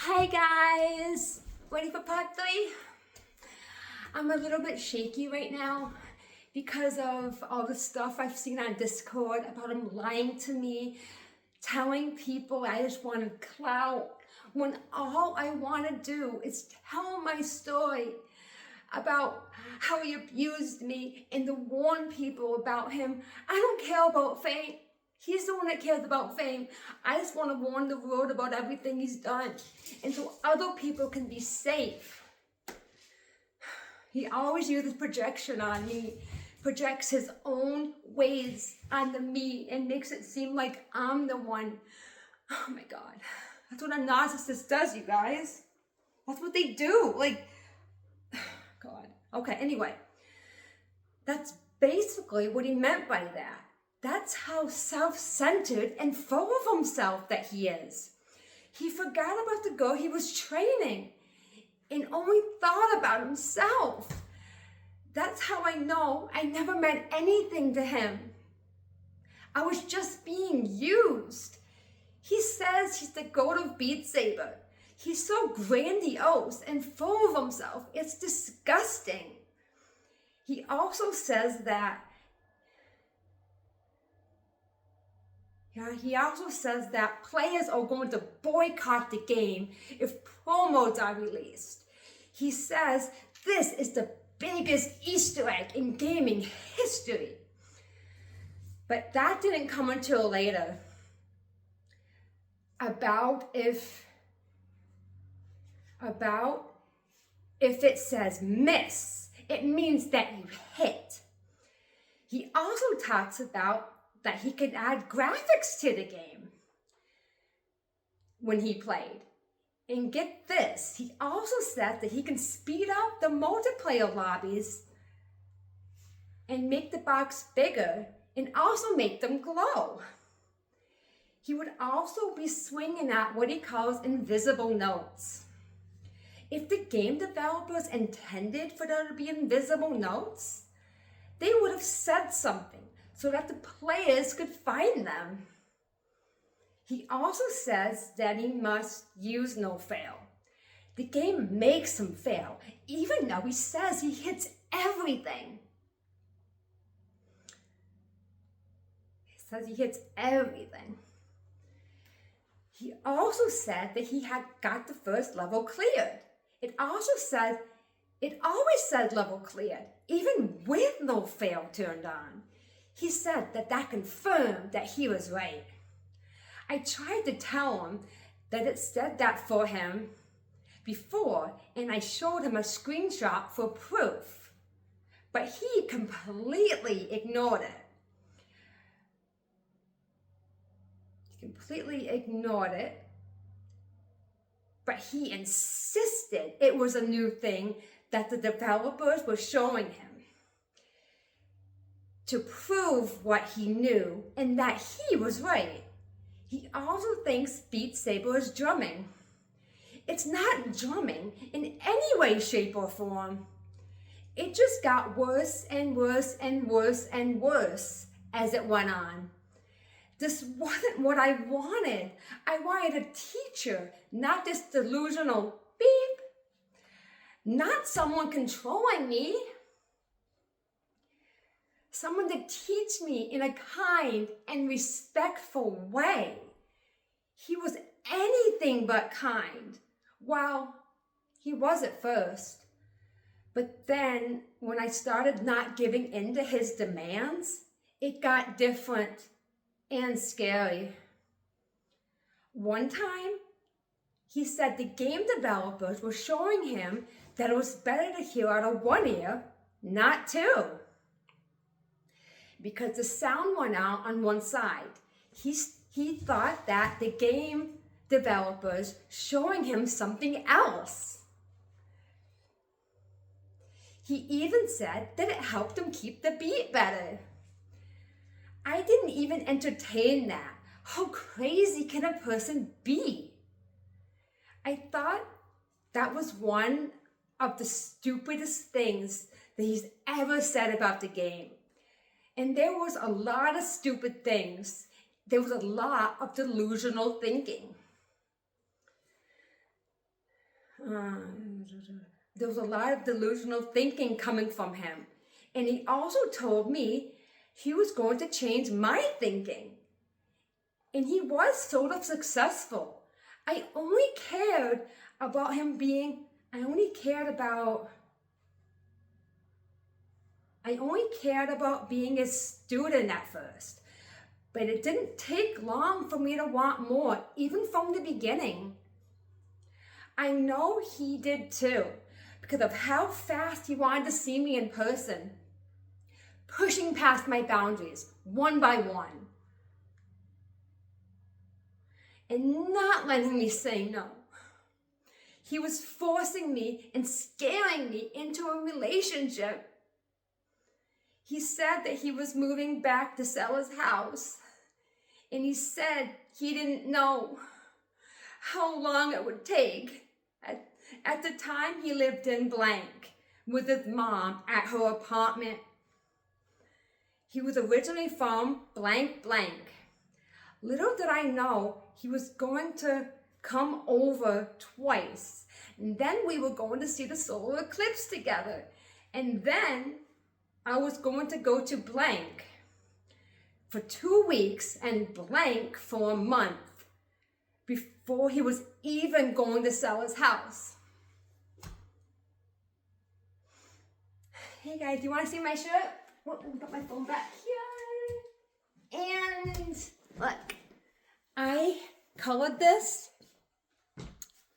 Hi guys! Ready for part 3? I'm a little bit shaky right now because of all the stuff I've seen on Discord about him lying to me, telling people I just wanted clout, when all I want to do is tell my story about how he abused me and to warn people about him. I don't care about fame. He's the one that cares about fame. I just want to warn the world about everything he's done, and so other people can be safe. He always uses projection on me, projects his own ways onto me, and makes it seem like I'm the one. Oh my God. That's what a narcissist does, you guys. That's what they do. God. Okay, anyway. That's basically what he meant by that. That's how self-centered and full of himself that he is. He forgot about the girl he was training and only thought about himself. That's how I know I never meant anything to him. I was just being used. He says he's the goat of Beat Saber. He's so grandiose and full of himself. It's disgusting. He also says that players are going to boycott the game if promos are released. He says this is the biggest Easter egg in gaming history. But that didn't come until later. About if it says miss, it means that you hit. He also talks about that he could add graphics to the game when he played. And get this, he also said that he can speed up the multiplayer lobbies and make the box bigger and also make them glow. He would also be swinging at what he calls invisible notes. If the game developers intended for there to be invisible notes, they would have said something so that the players could find them. He also says that he must use no fail. The game makes him fail, even though he says he hits everything. He says he hits everything. He also said that he had got the first level cleared. It always said level cleared, even with no fail turned on. He said that confirmed that he was right. I tried to tell him that it said that for him before, and I showed him a screenshot for proof, but he completely ignored it. But he insisted it was a new thing that the developers were showing him to prove what he knew and that he was right. He also thinks Beat Saber is drumming. It's not drumming in any way, shape, or form. It just got worse and worse and worse and worse as it went on. This wasn't what I wanted. I wanted a teacher, not this delusional beep. Not someone controlling me. Someone to teach me in a kind and respectful way. He was anything but kind. Well, he was at first. But then when I started not giving in to his demands, it got different and scary. One time, he said the game developers were showing him that it was better to hear out of one ear, not two. Because the sound went out on one side. He thought that the game developers showing him something else. He even said that it helped him keep the beat better. I didn't even entertain that. How crazy can a person be? I thought that was one of the stupidest things that he's ever said about the game. And there was a lot of stupid things. There was a lot of delusional thinking. there was a lot of delusional thinking coming from him. And he also told me he was going to change my thinking. And he was sort of successful. I only cared about being a student at first. But it didn't take long for me to want more, even from the beginning. I know he did too, because of how fast he wanted to see me in person, pushing past my boundaries one by one, and not letting me say no. He was forcing me and scaring me into a relationship. He said that he was moving back to sell his house, and he said he didn't know how long it would take. At the time, he lived in blank with his mom at her apartment. He was originally from blank blank. Little did I know he was going to come over twice. And then we were going to see the solar eclipse together. And then I was going to go to blank for 2 weeks and blank for a month before he was even going to sell his house. Hey guys, do you want to see my shirt? Well, let me put my phone back here. And look, I colored this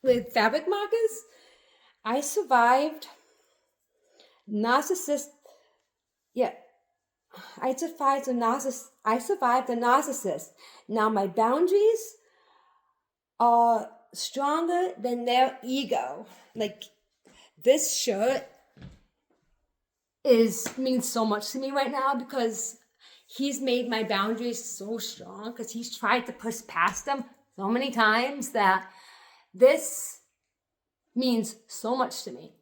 with fabric markers. I survived the narcissist. Now my boundaries are stronger than their ego. Like, this shirt means so much to me right now because he's made my boundaries so strong, because he's tried to push past them so many times that this means so much to me.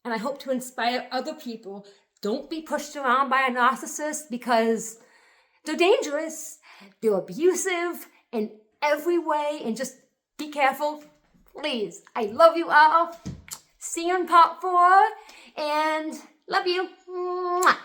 And I hope to inspire other people. Don't be pushed around by a narcissist, because they're dangerous, they're abusive in every way, and just be careful, please. I love you all. See you in part 4, and love you. Mwah.